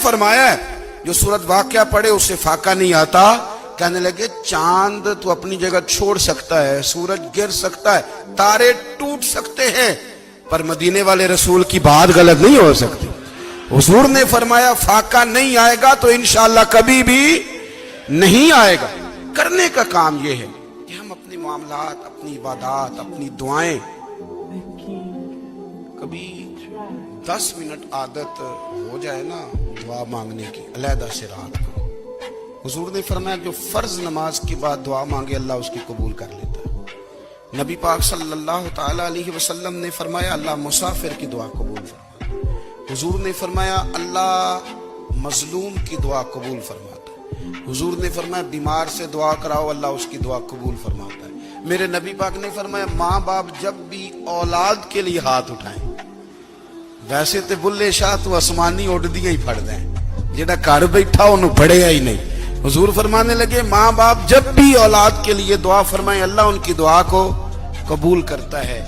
فرمایا ہے جو سورت واقعہ پڑھے اسے فاقہ نہیں آتا. کہنے لگے چاند تو اپنی جگہ چھوڑ سکتا ہے, سورج گر سکتا ہے, تارے ٹوٹ سکتے ہیں, پر مدینے والے رسول کی بات غلط نہیں ہو سکتی. حضور نے فرمایا فاقہ نہیں آئے گا تو انشاءاللہ کبھی بھی نہیں آئے گا. کرنے کا کام یہ ہے کہ ہم اپنے معاملات, اپنی عبادات, اپنی دعائیں کبھی 10 منٹ عادت ہو جائے نا دعا مانگنے کی, علیحدہ سے رات کو. حضور نے فرمایا جو فرض نماز کے بعد دعا مانگے اللہ اس کی قبول کر لیتا ہے. نبی پاک صلی اللہ تعالی علیہ وسلم نے فرمایا اللہ مسافر کی دعا قبول فرماتا ہے. حضور نے فرمایا اللہ مظلوم کی دعا قبول فرماتا ہے. حضور نے فرمایا بیمار سے دعا کراؤ اللہ اس کی دعا قبول فرماتا ہے. میرے نبی پاک نے فرمایا ماں باپ جب بھی اولاد کے لیے ہاتھ اٹھائیں, ویسے تے بلے شاہ تو آسمانی اڑ دیا ہی پھڑ دیں, جہاں گھر بیٹھا انہوں پڑھیا ہی نہیں. حضور فرمانے لگے ماں باپ جب بھی اولاد کے لیے دعا فرمائیں اللہ ان کی دعا کو قبول کرتا ہے.